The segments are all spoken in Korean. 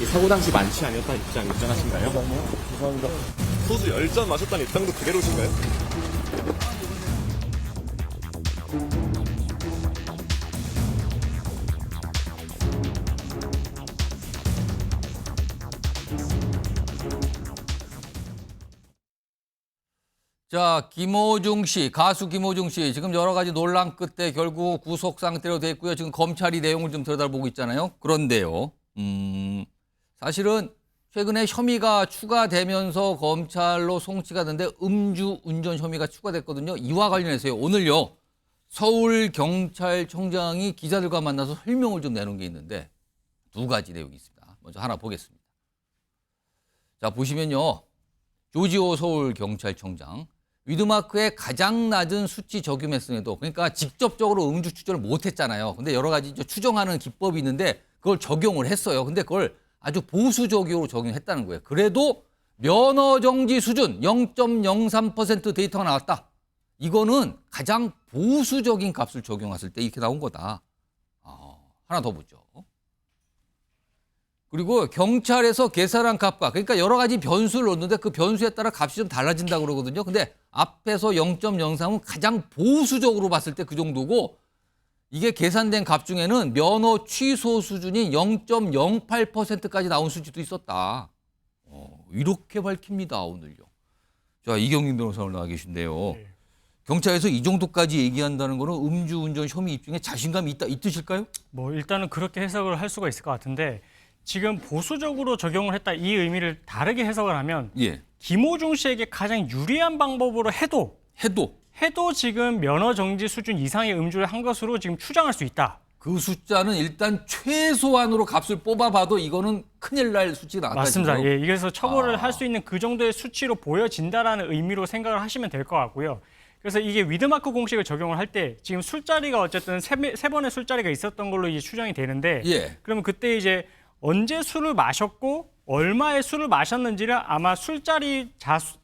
사고 당시 만취 아니었다는 입장 인정하신가요? 죄송합니다. 소주 10잔 마셨다는 입장도 그대로신가요? 자, 김호중 씨, 가수 김호중 씨, 지금 여러 가지 논란 끝에 결국 구속 상태로 됐고요. 지금 검찰이 내용을 좀 들여다보고 있잖아요. 그런데요, 사실은 최근에 혐의가 추가되면서 검찰로 송치가 됐는데 음주운전 혐의가 추가됐거든요. 이와 관련해서요, 오늘요, 서울경찰청장이 기자들과 만나서 설명을 좀 내놓은 게 있는데 두 가지 내용이 있습니다. 먼저 하나 보겠습니다. 자, 보시면요, 조지호 서울경찰청장. 위드마크에 가장 낮은 수치 적용했음에도, 그러니까 직접적으로 음주 추정을 못했잖아요. 근데 여러 가지 추정하는 기법이 있는데 그걸 적용을 했어요. 근데 그걸 아주 보수적으로 적용했다는 거예요. 그래도 면허 정지 수준 0.03% 데이터가 나왔다. 이거는 가장 보수적인 값을 적용했을 때 이렇게 나온 거다. 하나 더 보죠. 그리고 경찰에서 계산한 값과, 그러니까 여러 가지 변수를 넣는데 그 변수에 따라 값이 좀 달라진다고 그러거든요. 근데 앞에서 0.03은 가장 보수적으로 봤을 때 그 정도고, 이게 계산된 값 중에는 면허 취소 수준이 0.08%까지 나온 수치도 있었다. 이렇게 밝힙니다, 오늘요. 자, 이경민 변호사 오늘 나와 계신데요. 네. 경찰에서 이 정도까지 얘기한다는 거는 음주운전 혐의 입증에 자신감이 있다, 이 뜻일까요? 뭐 일단은 그렇게 해석을 할 수가 있을 것 같은데, 지금 보수적으로 적용을 했다 이 의미를 다르게 해석을 하면 예. 김호중 씨에게 가장 유리한 방법으로 해도 지금 면허 정지 수준 이상의 음주를 한 것으로 지금 추정할 수 있다. 그 숫자는 일단 최소한으로 값을 뽑아봐도 이거는 큰일 날 수치가 나왔다. 맞습니다. 지금. 예, 그래서 처벌을 할 수 있는 그 정도의 수치로 보여진다라는 의미로 생각을 하시면 될 것 같고요. 그래서 이게 위드마크 공식을 적용을 할 때 지금 술자리가 어쨌든 세 번의 술자리가 있었던 걸로 이제 추정이 되는데, 예. 그러면 그때 이제 언제 술을 마셨고 얼마의 술을 마셨는지를 아마 술자리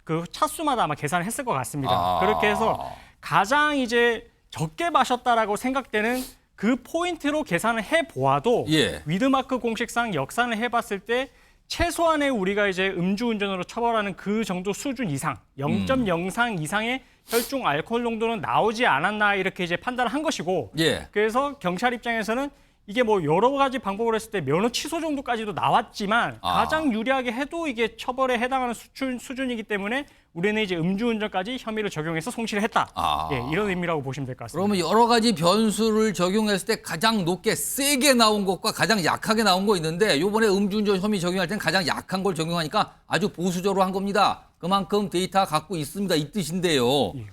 그 차수마다 아마 계산을 했을 것 같습니다. 그렇게 해서 가장 이제 적게 마셨다라고 생각되는 그 포인트로 계산을 해 보아도 예. 위드마크 공식상 역산을 해봤을 때 최소한의 우리가 이제 음주운전으로 처벌하는 그 정도 수준 이상, 0.03 이상의 혈중 알코올 농도는 나오지 않았나 이렇게 이제 판단을 한 것이고, 예. 그래서 경찰 입장에서는 이게 뭐 여러 가지 방법을 했을 때 면허 취소 정도까지도 나왔지만 가장 유리하게 해도 이게 처벌에 해당하는 수준이기 때문에 우리는 이제 음주운전까지 혐의를 적용해서 송치를 했다. 예, 이런 의미라고 보시면 될 것 같습니다. 그러면 여러 가지 변수를 적용했을 때 가장 높게 세게 나온 것과 가장 약하게 나온 거 있는데, 이번에 음주운전 혐의 적용할 때는 가장 약한 걸 적용하니까 아주 보수적으로 한 겁니다. 그만큼 데이터 갖고 있습니다, 이 뜻인데요. 예.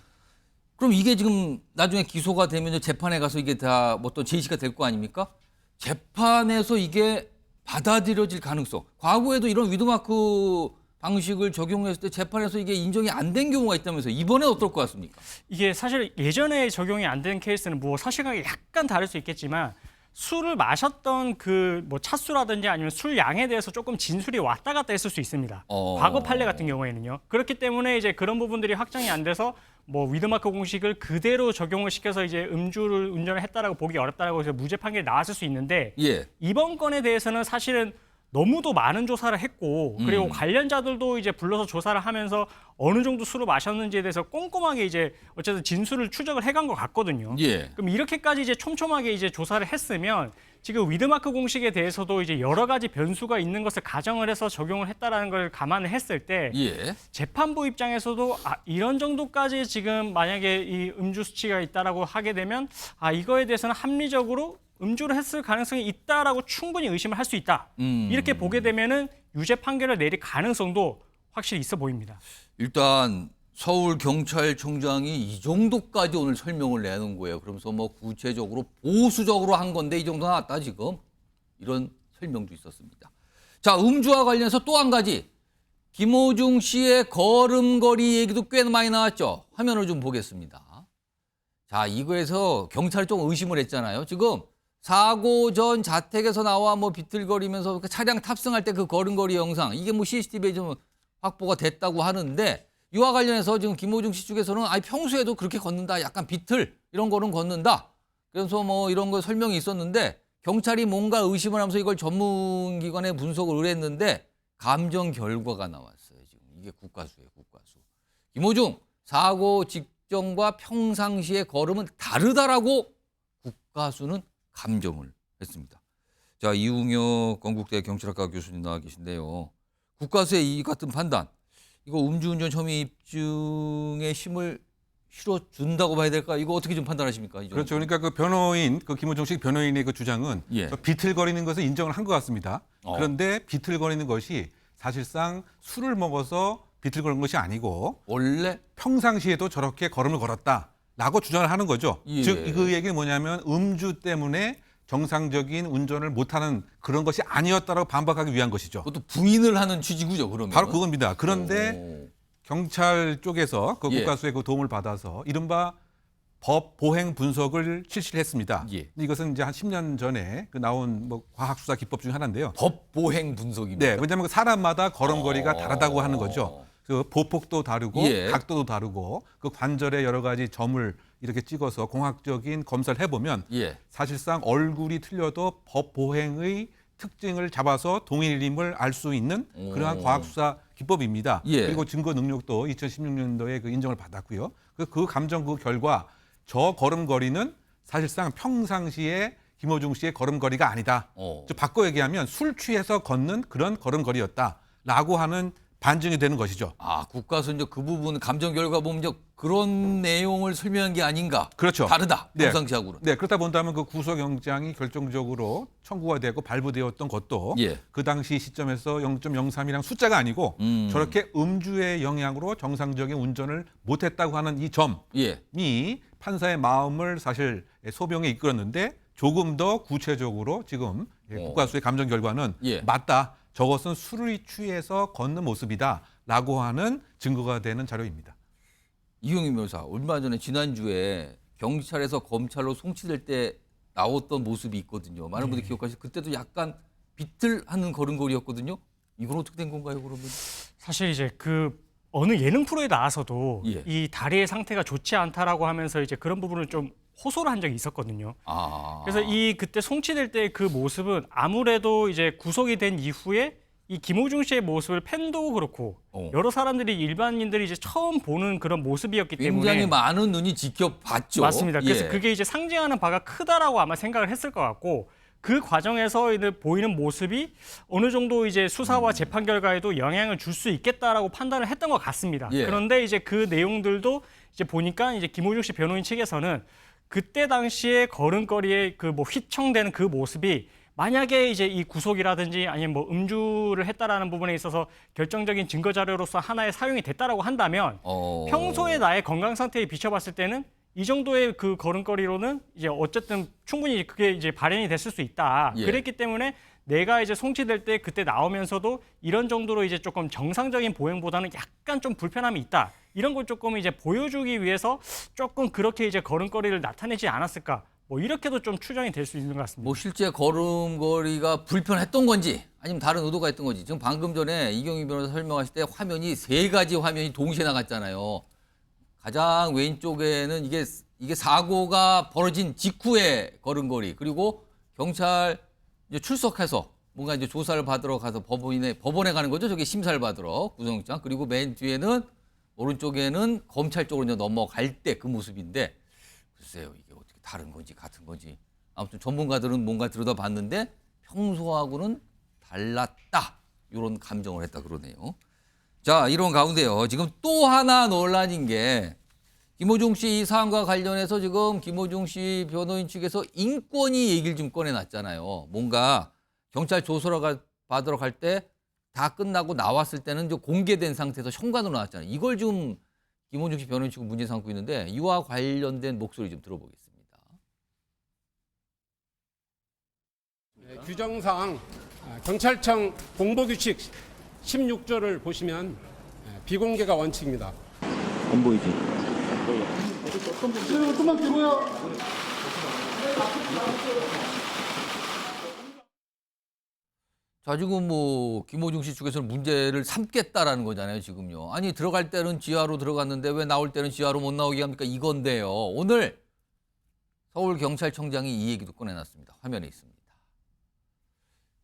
그럼 이게 지금 나중에 기소가 되면 재판에 가서 이게 다 뭐 또 제시가 될 거 아닙니까? 재판에서 이게 받아들여질 가능성. 과거에도 이런 위드마크 방식을 적용했을 때 재판에서 이게 인정이 안 된 경우가 있다면서, 이번엔 어떨 것 같습니까? 이게 사실 예전에 적용이 안 된 케이스는 뭐 사실관계 약간 다를 수 있겠지만 술을 마셨던 그 뭐 차수라든지 아니면 술 양에 대해서 조금 진술이 왔다 갔다 했을 수 있습니다. 과거 판례 같은 경우에는요. 그렇기 때문에 이제 그런 부분들이 확정이 안 돼서 뭐 위드마크 공식을 그대로 적용을 시켜서 이제 음주를 운전을 했다라고 보기 어렵다라고 해서 무죄 판결이 나왔을 수 있는데, 예. 이번 건에 대해서는 사실은 너무도 많은 조사를 했고, 그리고 관련자들도 이제 불러서 조사를 하면서 어느 정도 술을 마셨는지에 대해서 꼼꼼하게 이제 어쨌든 진술을 추적을 해간 것 같거든요. 예. 그럼 이렇게까지 이제 촘촘하게 이제 조사를 했으면 지금 위드마크 공식에 대해서도 이제 여러 가지 변수가 있는 것을 가정을 해서 적용을 했다라는 걸 감안을 했을 때, 예. 재판부 입장에서도 이런 정도까지 지금 만약에 이 음주 수치가 있다라고 하게 되면 이거에 대해서는 합리적으로 음주를 했을 가능성이 있다라고 충분히 의심을 할 수 있다. 이렇게 보게 되면은 유죄 판결을 내릴 가능성도 확실히 있어 보입니다. 일단 서울경찰청장이 이 정도까지 오늘 설명을 내는 거예요. 그러면서 뭐 구체적으로 보수적으로 한 건데 이 정도 나왔다 지금. 이런 설명도 있었습니다. 자, 음주와 관련해서 또 한 가지. 김호중 씨의 걸음걸이 얘기도 꽤 많이 나왔죠. 화면을 좀 보겠습니다. 자, 이거에서 경찰이 좀 의심을 했잖아요. 지금 사고 전 자택에서 나와 뭐 비틀거리면서 차량 탑승할 때 그 걸음걸이 영상, 이게 뭐 CCTV에 좀 확보가 됐다고 하는데, 이와 관련해서 지금 김호중 씨 쪽에서는 평소에도 그렇게 걷는다, 약간 비틀 이런 거는 걷는다. 그래서 뭐 이런 거 설명이 있었는데, 경찰이 뭔가 의심을 하면서 이걸 전문기관에 분석을 의뢰했는데 감정 결과가 나왔어요. 지금 이게 국가수예요, 국가수. 김호중 사고 직전과 평상시의 걸음은 다르다라고 국가수는 감정을 했습니다. 자, 이웅혁 건국대 경찰학과 교수님 나와 계신데요. 국가수의 이 같은 판단, 이거 음주운전 혐의 입증에 힘을 실어준다고 봐야 될까? 이거 어떻게 좀 판단하십니까? 이 그렇죠. 그러니까 그 변호인, 그 김호중식 변호인의 그 주장은 예. 비틀거리는 것을 인정을 한 것 같습니다. 그런데 비틀거리는 것이 사실상 술을 먹어서 비틀거리는 것이 아니고 원래 평상시에도 저렇게 걸음을 걸었다라고 주장을 하는 거죠. 예. 즉, 그 얘기는 뭐냐면 음주 때문에 정상적인 운전을 못하는 그런 것이 아니었다라고 반박하기 위한 것이죠. 그것도 부인을 하는 취지군요, 그러면. 바로 그겁니다. 그런데 경찰 쪽에서 그 예. 국가수의 그 도움을 받아서 이른바 법 보행 분석을 실시를 했습니다. 예. 근데 이것은 이제 한 10년 전에 그 나온 뭐 과학 수사 기법 중 하나인데요. 법 보행 분석입니다. 네, 왜냐하면 그 사람마다 걸음걸이가 다르다고 하는 거죠. 그 보폭도 다르고 예. 각도도 다르고 그 관절에 여러 가지 점을 이렇게 찍어서 공학적인 검사를 해보면 예. 사실상 얼굴이 틀려도 법 보행의 특징을 잡아서 동일임을 알 수 있는 그러한 과학 수사 기법입니다. 예. 그리고 증거 능력도 2016년도에 그 인정을 받았고요. 그 감정 그 결과 저 걸음걸이는 사실상 평상시에 김호중 씨의 걸음걸이가 아니다. 즉 바꿔 얘기하면 술 취해서 걷는 그런 걸음걸이였다라고 하는 반증이 되는 것이죠. 아, 국가수 이제 그 부분 감정 결과 보면 이제 그런 내용을 설명한 게 아닌가. 그렇죠. 다르다. 네. 평상시하고는. 네, 그렇다 본다면 그 구속영장이 결정적으로 청구가 되고 발부되었던 것도 예. 그 당시 시점에서 0.03이랑 숫자가 아니고 저렇게 음주의 영향으로 정상적인 운전을 못했다고 하는 이 점이 예. 판사의 마음을 사실 소병에 이끌었는데 조금 더 구체적으로 지금 국가수의 감정 결과는 예. 맞다. 저것은 술을 취해서 걷는 모습이다라고 하는 증거가 되는 자료입니다. 이용임 변호사, 얼마 전에 지난주에 경찰에서 검찰로 송치될 때 나왔던 모습이 있거든요. 많은 분들이 기억하시죠? 그때도 약간 비틀하는 걸음걸이였거든요. 이건 어떻게 된 건가요, 그러면? 사실 이제 그 어느 예능 프로에 나와서도 예. 이 다리의 상태가 좋지 않다라고 하면서 이제 그런 부분을 좀 호소를 한 적이 있었거든요. 아. 그래서 이 그때 송치될 때 그 모습은 아무래도 이제 구속이 된 이후에 이 김호중 씨의 모습을 팬도 그렇고 여러 사람들이 일반인들이 이제 처음 보는 그런 모습이었기 때문에 굉장히 많은 눈이 지켜봤죠. 맞습니다. 그래서 예. 그게 이제 상징하는 바가 크다라고 아마 생각을 했을 것 같고 그 과정에서 보이는 모습이 어느 정도 이제 수사와 재판 결과에도 영향을 줄 수 있겠다라고 판단을 했던 것 같습니다. 예. 그런데 이제 그 내용들도 이제 보니까 이제 김호중 씨 변호인 측에서는 그때 당시에 걸음걸이에 그 뭐 휘청대는 그 모습이 만약에 이제 이 구속이라든지 아니면 뭐 음주를 했다라는 부분에 있어서 결정적인 증거 자료로서 하나의 사용이 됐다라고 한다면 평소에 나의 건강 상태에 비춰봤을 때는 이 정도의 그 걸음걸이로는 이제 어쨌든 충분히 그게 이제 발현이 됐을 수 있다. 예. 그랬기 때문에 내가 이제 송치될 때 그때 나오면서도 이런 정도로 이제 조금 정상적인 보행보다는 약간 좀 불편함이 있다. 이런 걸 조금 이제 보여주기 위해서 조금 그렇게 이제 걸음걸이를 나타내지 않았을까. 뭐 이렇게도 좀 추정이 될 수 있는 것 같습니다. 뭐 실제 걸음걸이가 불편했던 건지 아니면 다른 의도가 있던 건지 지금 방금 전에 이경희 변호사 설명하실 때 화면이 3가지 화면이 동시에 나갔잖아요. 가장 왼쪽에는 이게 사고가 벌어진 직후의 걸음걸이 그리고 경찰 이제 출석해서 뭔가 이제 조사를 받으러 가서 법원에 가는 거죠. 저기 심사를 받으러 구속영장 그리고 맨 뒤에는 오른쪽에는 검찰 쪽으로 이제 넘어갈 때 그 모습인데 글쎄요 이게 어떻게 다른 건지 같은 건지 아무튼 전문가들은 뭔가 들여다봤는데 평소하고는 달랐다 이런 감정을 했다 그러네요. 자 이런 가운데요 지금 또 하나 논란인 게 김호중 씨 이 사안과 관련해서 지금 김호중 씨 변호인 측에서 인권위 얘기를 좀 꺼내놨잖아요. 뭔가 경찰 조사를 받으러 갈 때 다 끝나고 나왔을 때는 좀 공개된 상태에서 현관으로 나왔잖아요. 이걸 좀 김호중 씨 변호인 측은 문제 삼고 있는데 이와 관련된 목소리 좀 들어보겠습니다. 네, 규정상 경찰청 공보규칙 16조를 보시면 비공개가 원칙입니다. 안 보이지? 조금만 끼고요. 자, 지금 뭐 김호중 씨 측에서는 문제를 삼겠다라는 거잖아요, 지금요. 아니 들어갈 때는 지하로 들어갔는데 왜 나올 때는 지하로 못 나오게 합니까? 이건데요. 오늘 서울경찰청장이 이 얘기도 꺼내놨습니다. 화면에 있습니다.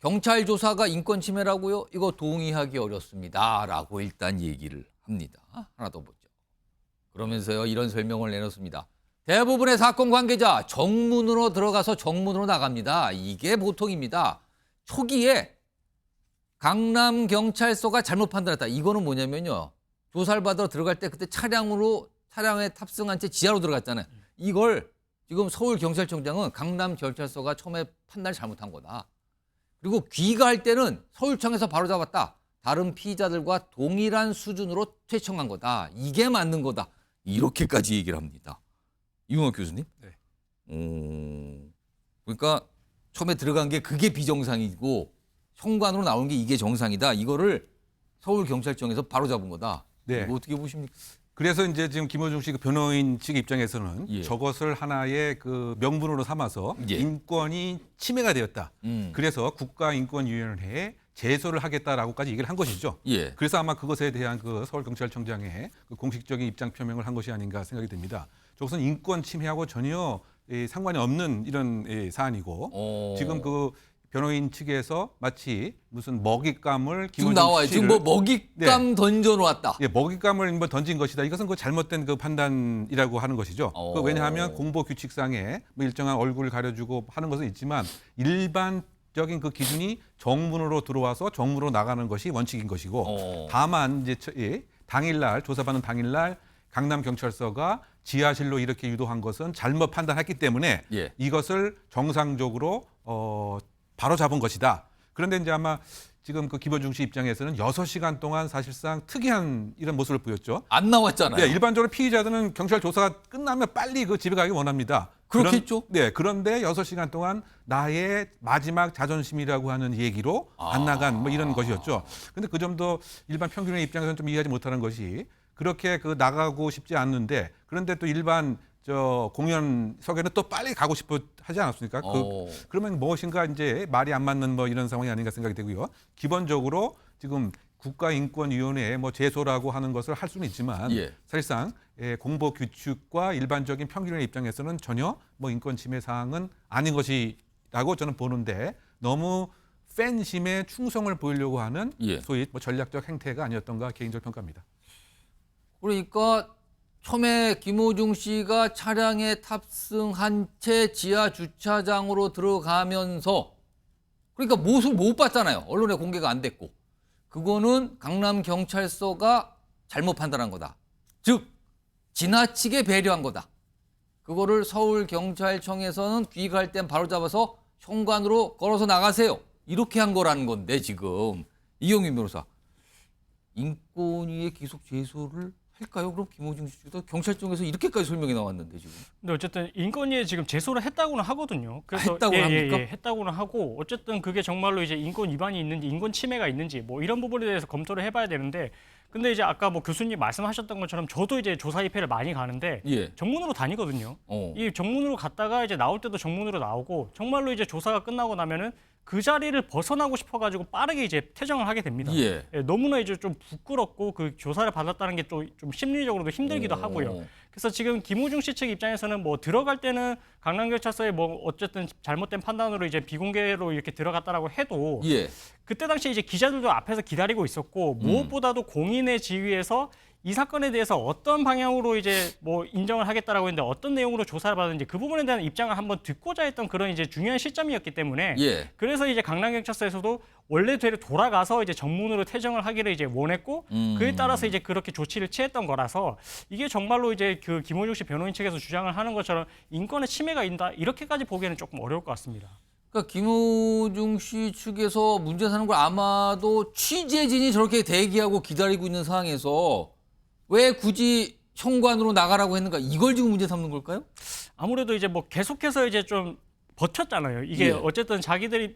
경찰 조사가 인권 침해라고요? 이거 동의하기 어렵습니다라고 일단 얘기를 합니다. 하나 더 보죠. 그러면서요 이런 설명을 내놓습니다. 대부분의 사건 관계자 정문으로 들어가서 정문으로 나갑니다. 이게 보통입니다. 초기에 강남경찰서가 잘못 판단했다. 이거는 뭐냐면요. 조사를 받으러 들어갈 때 그때 차량에 탑승한 채 지하로 들어갔잖아요. 이걸 지금 서울경찰청장은 강남경찰서가 처음에 판단을 잘못한 거다. 그리고 귀가할 때는 서울청에서 바로 잡았다. 다른 피의자들과 동일한 수준으로 퇴청한 거다. 이게 맞는 거다. 이렇게까지 얘기를 합니다. 이용학 교수님? 네. 그러니까 처음에 들어간 게 그게 비정상이고 현관으로 나오는 게 이게 정상이다. 이거를 서울경찰청에서 바로 잡은 거다. 네. 이거 어떻게 보십니까? 그래서 이제 지금 김호중 씨 그 변호인 측 입장에서는 예. 저것을 하나의 그 명분으로 삼아서 예. 인권이 침해가 되었다. 음. 그래서 국가인권위원회에 제소를 하겠다라고까지 얘기를 한 것이죠. 예. 그래서 아마 그것에 대한 그 서울경찰청장의 그 공식적인 입장 표명을 한 것이 아닌가 생각이 듭니다. 저것은 인권 침해하고 전혀 상관이 없는 이런 사안이고 지금 그 변호인 측에서 마치 무슨 먹잇감을 지금 나와요. 지금 뭐 먹잇감 네. 던져놓았다. 예, 먹잇감을 뭐 던진 것이다. 이것은 그 잘못된 그 판단이라고 하는 것이죠. 그 왜냐하면 공보 규칙상에 뭐 일정한 얼굴을 가려주고 하는 것은 있지만 일반적인 그 기준이 정문으로 들어와서 정문으로 나가는 것이 원칙인 것이고 다만 이제 당일날 조사받는 당일날 강남경찰서가 지하실로 이렇게 유도한 것은 잘못 판단했기 때문에 예. 이것을 정상적으로 바로 잡은 것이다. 그런데 이제 아마 지금 그 김호중 씨 입장에서는 6시간 동안 사실상 특이한 이런 모습을 보였죠. 안 나왔잖아요. 네, 일반적으로 피의자들은 경찰 조사가 끝나면 빨리 그 집에 가기 원합니다. 그렇겠죠. 그런데 6시간 동안 나의 마지막 자존심이라고 하는 얘기로 안 나간 뭐 이런 것이었죠. 근데 그 점도 일반 평균의 입장에서는 좀 이해하지 못하는 것이 그렇게 그 나가고 싶지 않는데 그런데 또 일반 공연석에는 또 빨리 가고 싶어 하지 않았습니까? 그러면 무엇인가 이제 말이 안 맞는 뭐 이런 상황이 아닌가 생각이 되고요. 기본적으로 지금 국가인권위원회에 뭐 제소라고 하는 것을 할 수는 있지만 예. 사실상 공보 규칙과 일반적인 평균의 입장에서는 전혀 뭐 인권 침해 사항은 아닌 것이라고 저는 보는데 너무 팬심에 충성을 보이려고 하는 예. 소위 뭐 전략적 행태가 아니었던가 개인적 평가입니다. 그러니까 처음에 김호중 씨가 차량에 탑승한 채 지하 주차장으로 들어가면서 그러니까 모습을 못 봤잖아요. 언론에 공개가 안 됐고. 그거는 강남경찰서가 잘못 판단한 거다. 즉 지나치게 배려한 거다. 그거를 서울경찰청에서는 귀가할 땐 바로 잡아서 현관으로 걸어서 나가세요. 이렇게 한 거라는 건데 지금 이용민 변호사. 인권위에 계속 제소를 할까요? 그럼 김호중 씨도 경찰청에서 이렇게까지 설명이 나왔는데 지금. 근데 어쨌든 인권위에 지금 제소를 했다고는 하거든요. 그래서 했다고는 합니까? 했다고는 하고 어쨌든 그게 정말로 이제 인권 위반이 있는지 인권 침해가 있는지 뭐 이런 부분에 대해서 검토를 해봐야 되는데 근데 이제 아까 뭐 교수님 말씀하셨던 것처럼 저도 이제 조사 입회를 많이 가는데 예. 정문으로 다니거든요. 이 정문으로 갔다가 이제 나올 때도 정문으로 나오고 정말로 이제 조사가 끝나고 나면은 그 자리를 벗어나고 싶어가지고 빠르게 이제 퇴정을 하게 됩니다. 예. 너무나 이제 좀 부끄럽고 그 조사를 받았다는 게 또 좀 심리적으로도 힘들기도 하고요. 그래서 지금 김호중 씨 측 입장에서는 뭐 들어갈 때는 강남경찰서에 뭐 어쨌든 잘못된 판단으로 이제 비공개로 이렇게 들어갔다라고 해도 예. 그때 당시 이제 기자들도 앞에서 기다리고 있었고 무엇보다도 공인의 지위에서 이 사건에 대해서 어떤 방향으로 이제 뭐 인정을 하겠다라고 했는데 어떤 내용으로 조사를 받았는지 그 부분에 대한 입장을 한번 듣고자 했던 그런 이제 중요한 시점이었기 때문에 예. 그래서 이제 강남경찰서에서도 원래대로 돌아가서 이제 정문으로 퇴정을 하기를 이제 원했고 그에 따라서 이제 그렇게 조치를 취했던 거라서 이게 정말로 이제 그 김호중 씨 변호인 측에서 주장을 하는 것처럼 인권의 침해가 있다 이렇게까지 보기에는 조금 어려울 것 같습니다. 그러니까 김호중 씨 측에서 문제 사는 걸 아마도 취재진이 저렇게 대기하고 기다리고 있는 상황에서 왜 굳이 현관으로 나가라고 했는가? 이걸 지금 문제 삼는 걸까요? 아무래도 이제 뭐 계속해서 이제 좀 버텼잖아요. 이게 예. 어쨌든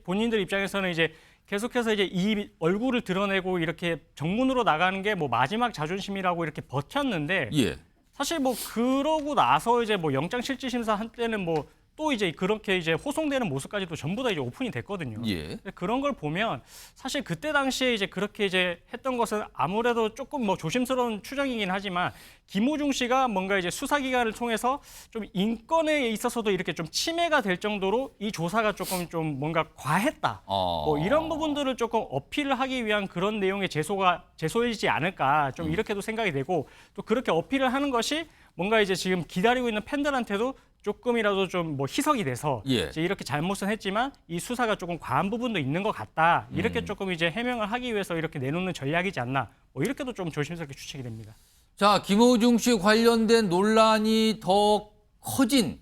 본인들 입장에서는 이제 계속해서 이제 이 얼굴을 드러내고 이렇게 정문으로 나가는 게 뭐 마지막 자존심이라고 이렇게 버텼는데 예. 사실 뭐 그러고 나서 이제 뭐 영장실질심사 한 때는 뭐 또 이제 그렇게 이제 호송되는 모습까지도 전부 다 이제 오픈이 됐거든요. 예. 그런 걸 보면 사실 그때 당시에 이제 그렇게 이제 했던 것은 아무래도 조금 뭐 조심스러운 추정이긴 하지만 김호중 씨가 뭔가 이제 수사기관을 통해서 좀 인권에 있어서도 이렇게 좀 침해가 될 정도로 이 조사가 조금 좀 뭔가 과했다. 뭐 이런 부분들을 조금 어필을 하기 위한 그런 내용의 제소이지 않을까 좀 이렇게도 생각이 되고 또 그렇게 어필을 하는 것이 뭔가 이제 지금 기다리고 있는 팬들한테도 조금이라도 좀 뭐 희석이 돼서 예. 이제 이렇게 잘못은 했지만 이 수사가 조금 과한 부분도 있는 것 같다. 이렇게 조금 이제 해명을 하기 위해서 이렇게 내놓는 전략이지 않나. 뭐 이렇게도 좀 조심스럽게 추측이 됩니다. 자, 김호중 씨 관련된 논란이 더 커진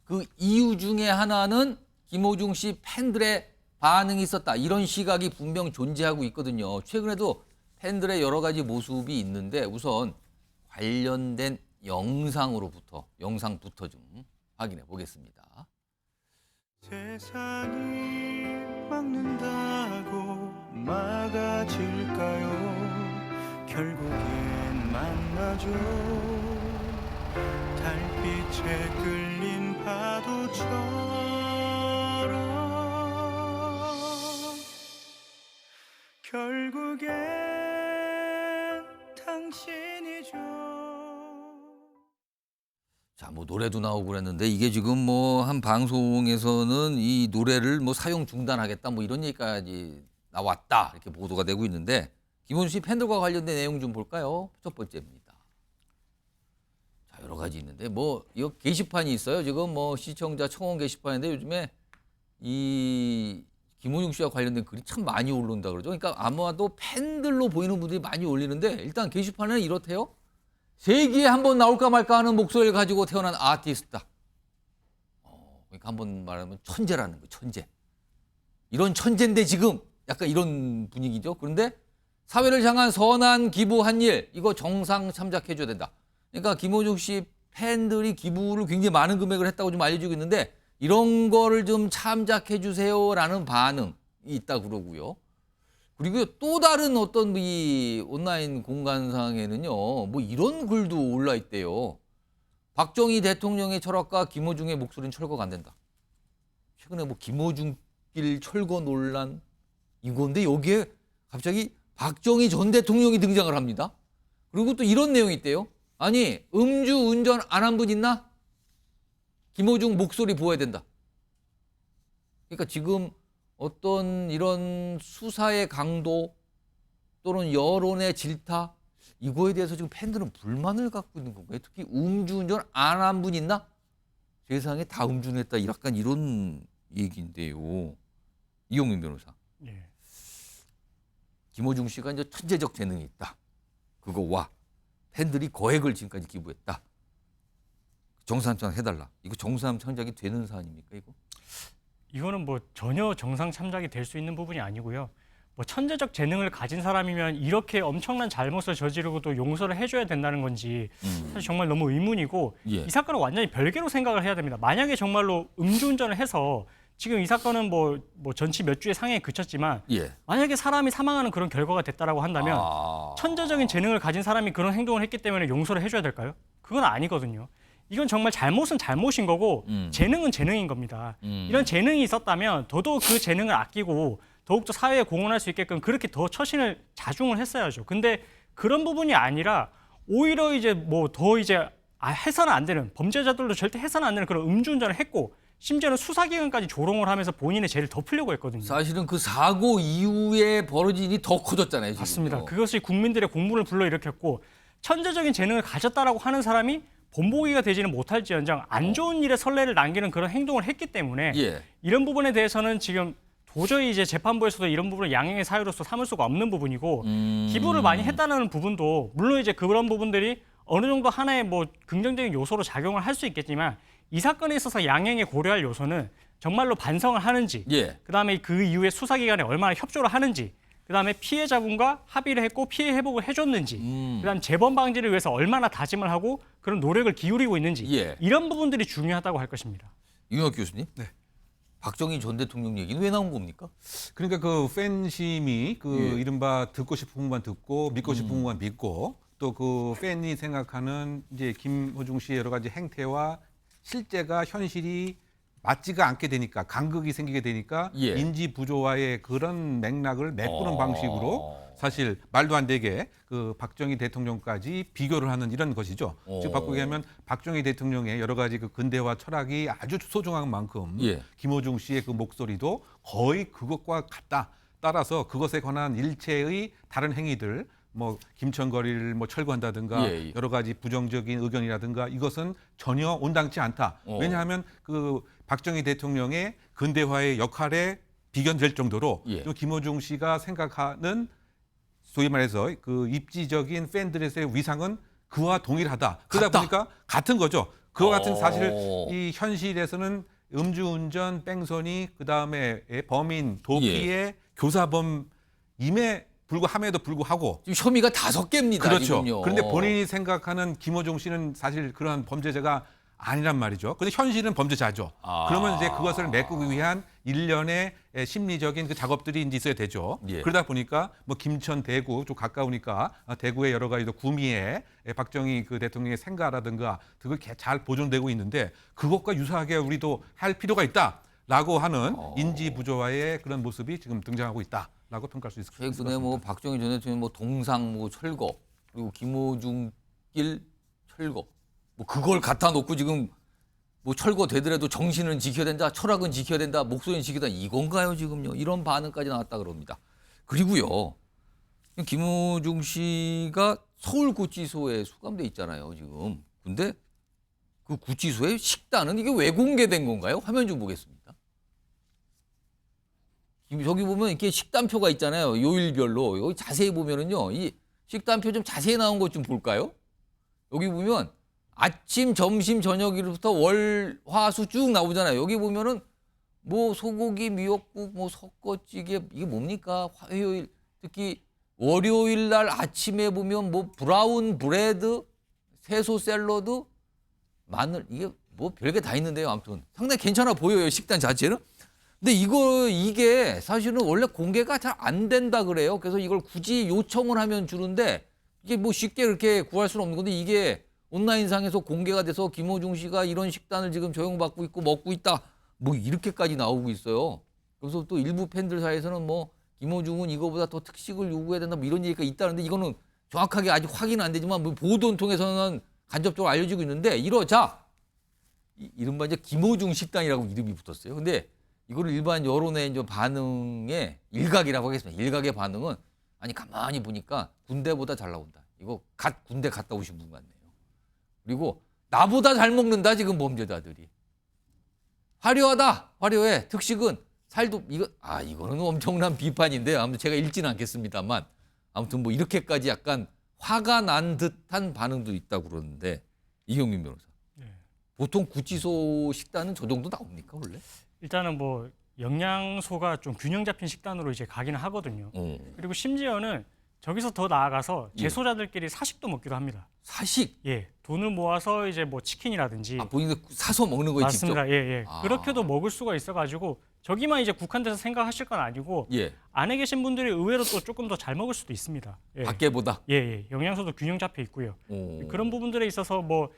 그 이유 중에 하나는 김호중 씨 팬들의 반응이 있었다. 이런 시각이 분명 존재하고 있거든요. 최근에도 팬들의 여러 가지 모습이 있는데 우선 관련된 영상부터 좀 확인해 보겠습니다. 세상이 막는다고 막아질까요? 결국엔 만나죠. 달빛에 끌린 파도처럼 결국엔 당신이죠. 자, 뭐 노래도 나오고 그랬는데 이게 지금 뭐 한 방송에서는 이 노래를 뭐 사용 중단하겠다 뭐 이런 얘기까지 나왔다 이렇게 보도가 되고 있는데 김호중 씨 팬들과 관련된 내용 좀 볼까요? 첫 번째입니다. 자, 여러 가지 있는데 뭐 이거 게시판이 있어요. 지금 뭐 시청자 청원 게시판인데 요즘에 이 김호중 씨와 관련된 글이 참 많이 올라온다 그러죠. 그러니까 아마도 팬들로 보이는 분들이 많이 올리는데 일단 게시판에는 이렇대요. 세기에 한 번 나올까 말까 하는 목소리를 가지고 태어난 아티스트다. 그러니까 한번 말하면 천재라는 거예요. 천재. 이런 천재인데 지금 약간 이런 분위기죠. 그런데 사회를 향한 선한 기부한 일 이거 정상 참작해 줘야 된다. 그러니까 김호중 씨 팬들이 기부를 굉장히 많은 금액을 했다고 좀 알려지고 있는데 이런 거를 좀 참작해 주세요라는 반응이 있다 그러고요. 그리고 또 다른 어떤 이 온라인 공간상에는요, 뭐 이런 글도 올라 있대요. 박정희 대통령의 철학과 김호중의 목소리는 철거가 안 된다. 최근에 뭐 김호중길 철거 논란 이건데 여기에 갑자기 박정희 전 대통령이 등장을 합니다. 그리고 또 이런 내용이 있대요. 아니, 음주 운전 안 한 분 있나? 김호중 목소리 보호해야 된다. 그러니까 지금 어떤 이런 수사의 강도 또는 여론의 질타 이거에 대해서 지금 팬들은 불만을 갖고 있는 건가요? 특히 음주운전 안 한 분 있나? 세상에 다 음주했다. 약간 이런 얘기인데요. 이용민 변호사. 예. 김호중 씨가 이제 천재적 재능이 있다. 그거와 팬들이 거액을 지금까지 기부했다. 정상 참작 해달라. 이거 정상 참작이 되는 사안입니까 이거? 이거는 뭐 전혀 정상 참작이 될 수 있는 부분이 아니고요. 뭐 천재적 재능을 가진 사람이면 이렇게 엄청난 잘못을 저지르고도 용서를 해줘야 된다는 건지 사실 정말 너무 의문이고 예. 이 사건은 완전히 별개로 생각을 해야 됩니다. 만약에 정말로 음주운전을 해서 지금 이 사건은 뭐 전치 몇 주의 상해에 그쳤지만 예. 만약에 사람이 사망하는 그런 결과가 됐다라고 한다면 천재적인 재능을 가진 사람이 그런 행동을 했기 때문에 용서를 해줘야 될까요? 그건 아니거든요. 이건 정말 잘못은 잘못인 거고 재능은 재능인 겁니다. 이런 재능이 있었다면 더더욱 그 재능을 아끼고 더욱더 사회에 공헌할 수 있게끔 그렇게 더 처신을 자중을 했어야죠. 근데 그런 부분이 아니라 오히려 이제 뭐 더 이제 해서는 안 되는 범죄자들도 절대 해서는 안 되는 그런 음주운전을 했고 심지어는 수사기관까지 조롱을 하면서 본인의 죄를 덮으려고 했거든요. 사실은 그 사고 이후에 벌어진 일이 더 커졌잖아요. 지금요. 맞습니다. 그것이 국민들의 공분을 불러일으켰고 천재적인 재능을 가졌다라고 하는 사람이 본보기가 되지는 못할지언정 안 좋은 일에 선례를 남기는 그런 행동을 했기 때문에 예. 이런 부분에 대해서는 지금 도저히 이제 재판부에서도 이런 부분을 양형의 사유로서 삼을 수가 없는 부분이고 기부를 많이 했다는 부분도 물론 이제 그런 부분들이 어느 정도 하나의 뭐 긍정적인 요소로 작용을 할 수 있겠지만 이 사건에 있어서 양형에 고려할 요소는 정말로 반성을 하는지 예. 그다음에 그 이후에 수사기관에 얼마나 협조를 하는지 그다음에 피해자분과 합의를 했고 피해 회복을 해줬는지 그다음 재범 방지를 위해서 얼마나 다짐을 하고 그런 노력을 기울이고 있는지 예. 이런 부분들이 중요하다고 할 것입니다. 윤혁 교수님. 네. 박정희 전 대통령 얘기는 왜 나온 겁니까? 그러니까 그 팬심이 그 예. 이른바 듣고 싶은 것만 듣고 믿고 싶은 것만 믿고 또 그 팬이 생각하는 이제 김호중 씨의 여러 가지 행태와 실제가 현실이 맞지가 않게 되니까 간극이 생기게 되니까 예. 인지 부조화의 그런 맥락을 메꾸는 방식으로 사실 말도 안 되게 그 박정희 대통령까지 비교를 하는 이런 것이죠. 즉 바꾸게 하면 박정희 대통령의 여러 가지 그 근대화 철학이 아주 소중한 만큼 예. 김호중 씨의 그 목소리도 거의 그것과 같다. 따라서 그것에 관한 일체의 다른 행위들 뭐 김천거리를 뭐 철거한다든가 예, 예. 여러 가지 부정적인 의견이라든가 이것은 전혀 온당치 않다. 왜냐하면 그 박정희 대통령의 근대화의 역할에 비견될 정도로 예. 또 김호중 씨가 생각하는 소위 말해서 그 입지적인 팬들의 위상은 그와 동일하다. 그러다 같다. 보니까 같은 거죠. 그와 같은 사실 어. 이 현실에서는 음주운전, 뺑소니, 그 다음에 범인, 도피의 교사범임에 불구함에도 불구하고 지금 혐의가 5개입니다. 그렇죠. 지금요. 그런데 본인이 생각하는 김호중 씨는 사실 그런 범죄자가 아니란 말이죠. 그런데 현실은 범죄자죠. 그러면 이제 그것을 메꾸기 위한 일련의 심리적인 그 작업들이 이제 있어야 되죠. 예. 그러다 보니까 뭐 김천, 대구 좀 가까우니까 대구의 여러 가지 구미에 박정희 그 대통령의 생가라든가 그걸 잘 보존되고 있는데 그것과 유사하게 우리도 할 필요가 있다라고 하는 인지 부조화의 그런 모습이 지금 등장하고 있다라고 평가할 수 있을 것 같습니다. 최근에 뭐 박정희 전 대통령 뭐 동상 뭐 철거 그리고 김호중길 철거 뭐 그걸 갖다 놓고 지금 뭐 철거되더라도 정신은 지켜야 된다, 철학은 지켜야 된다, 목소리는 지켜야 된다 이건가요 지금요? 이런 반응까지 나왔다 그럽니다. 그리고요 김호중 씨가 서울구치소에 수감돼 있잖아요 지금. 근데 그 구치소의 식단은 이게 왜 공개된 건가요? 화면 좀 보겠습니다. 저기 보면 이렇게 식단표가 있잖아요. 요일별로. 여기 자세히 보면은요. 이 식단표 좀 자세히 나온 것 좀 볼까요? 여기 보면 아침, 점심, 저녁일부터 월, 화, 수 쭉 나오잖아요. 여기 보면은 뭐 소고기, 미역국, 뭐 섞어찌개 이게 뭡니까? 화요일 특히 월요일 날 아침에 보면 뭐 브라운 브레드, 채소 샐러드, 마늘 이게 뭐 별게 다 있는데요. 아무튼 상당히 괜찮아 보여요. 식단 자체는. 근데 이게 사실은 원래 공개가 잘 안 된다 그래요. 그래서 이걸 굳이 요청을 하면 주는데 이게 뭐 쉽게 그렇게 구할 수는 없는 건데 이게 온라인상에서 공개가 돼서 김호중 씨가 이런 식단을 지금 적용받고 있고 먹고 있다. 뭐 이렇게까지 나오고 있어요. 그래서 또 일부 팬들 사이에서는 뭐 김호중은 이거보다 더 특식을 요구해야 된다 뭐 이런 얘기가 있다는데 이거는 정확하게 아직 확인은 안 되지만 뭐 보도를 통해서는 간접적으로 알려지고 있는데 이러자 이른바 이제 김호중 식단이라고 이름이 붙었어요. 근데 이거를 일반 여론의 이제 반응에 일각이라고 하겠습니다. 일각의 반응은 아니 가만히 보니까 군대보다 잘 나온다. 이거 군대 갔다 오신 분 같네요. 그리고 나보다 잘 먹는다 지금 범죄자들이. 화려하다. 화려해. 특식은 살도 이거는 엄청난 비판인데 아무튼 제가 읽지는 않겠습니다만 아무튼 뭐 이렇게까지 약간 화가 난 듯한 반응도 있다고 그러는데 이경민 변호사. 보통 구치소 식단은 저 정도 나옵니까 원래? 일단은 뭐 영양소가 좀 균형 잡힌 식단으로 이제 가기는 하거든요. 그리고 심지어는 저기서 더 나아가서 재소자들끼리 사식도 먹기도 합니다. 사식? 예, 돈을 모아서 이제 뭐 치킨이라든지. 본인이 사서 먹는 거예요 맞습니다. 직접? 예. 그렇게도 먹을 수가 있어가지고 저기만 이제 국한돼서 생각하실 건 아니고 안에 계신 분들이 의외로 또 조금 더 잘 먹을 수도 있습니다. 예. 밖에보다? 예. 영양소도 균형 잡혀 있고요. 그런 부분들에 있어서 뭐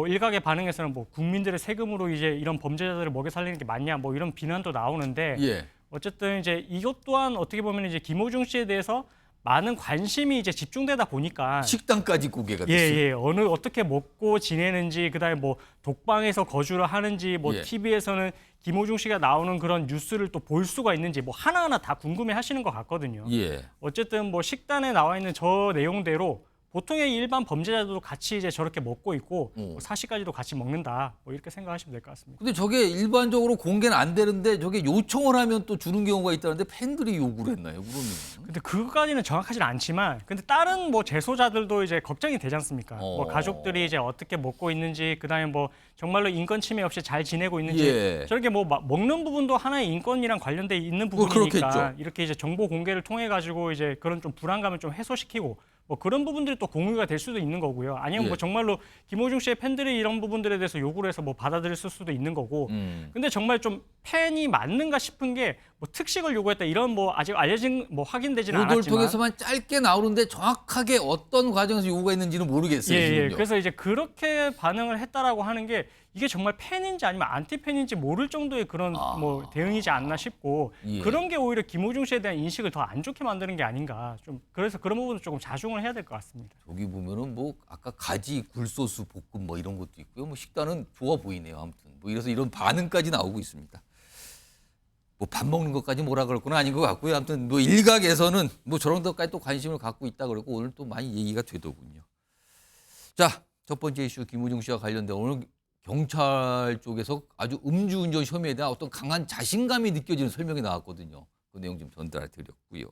일각의 반응에서는 뭐 국민들의 세금으로 이제 이런 범죄자들을 먹여 살리는 게 맞냐 뭐 이런 비난도 나오는데 어쨌든 이제 이것 또한 어떻게 보면 이제 김호중 씨에 대해서 많은 관심이 이제 집중되다 보니까 식당까지 공개가 됐어요. 어떻게 먹고 지내는지 그다음에 뭐 독방에서 거주를 하는지 뭐 TV에서는 김호중 씨가 나오는 그런 뉴스를 또 볼 수가 있는지 뭐 하나하나 다 궁금해 하시는 것 같거든요. 어쨌든 뭐 식단에 나와 있는 저 내용대로 보통의 일반 범죄자들도 같이 이제 저렇게 먹고 있고 뭐 사시까지도 같이 먹는다. 뭐 이렇게 생각하시면 될 것 같습니다. 근데 저게 일반적으로 공개는 안 되는데 저게 요청을 하면 또 주는 경우가 있다는데 팬들이 요구를 했나요? 그러면? 근데 그거까지는 정확하지는 않지만 근데 다른 뭐 재소자들도 이제 걱정이 되지 않습니까? 뭐 가족들이 이제 어떻게 먹고 있는지 그다음에 뭐 정말로 인권 침해 없이 잘 지내고 있는지 저렇게 뭐 먹는 부분도 하나의 인권이랑 관련돼 있는 부분이니까 이렇게 이제 정보 공개를 통해 가지고 이제 그런 좀 불안감을 좀 해소시키고 뭐 그런 부분들이 또 공유가 될 수도 있는 거고요. 아니면 뭐 정말로 김호중 씨의 팬들이 이런 부분들에 대해서 요구를 해서 뭐 받아들일 수도 있는 거고. 근데 정말 좀 팬이 맞는가 싶은 게 뭐 특식을 요구했다 이런 뭐 아직 알려진 뭐 확인되지는 않았지만 보도를 통해서만 짧게 나오는데 정확하게 어떤 과정에서 요구가 있는지는 모르겠어요. 지금요. 그래서 이제 그렇게 반응을 했다라고 하는 게 이게 정말 팬인지 아니면 안티 팬인지 모를 정도의 그런 뭐 대응이지 않나 싶고 예. 그런 게 오히려 김호중 씨에 대한 인식을 더 안 좋게 만드는 게 아닌가 좀 그래서 그런 부분은 조금 자중을 해야 될 것 같습니다. 저기 보면은 뭐 아까 가지 굴소스 볶음 뭐 이런 것도 있고요. 뭐 식단은 좋아 보이네요. 아무튼 뭐 이래서 이런 반응까지 나오고 있습니다. 뭐 밥 먹는 것까지 뭐라 그럴 건 아닌 것 같고요. 아무튼 뭐 일각에서는 뭐 저런 것까지 또 관심을 갖고 있다 그러고 오늘 또 많이 얘기가 되더군요. 자, 첫 번째 이슈 김호중 씨와 관련된 오늘 경찰 쪽에서 아주 음주운전 혐의에 대한 어떤 강한 자신감이 느껴지는 설명이 나왔거든요. 그 내용 좀 전달해 드렸고요.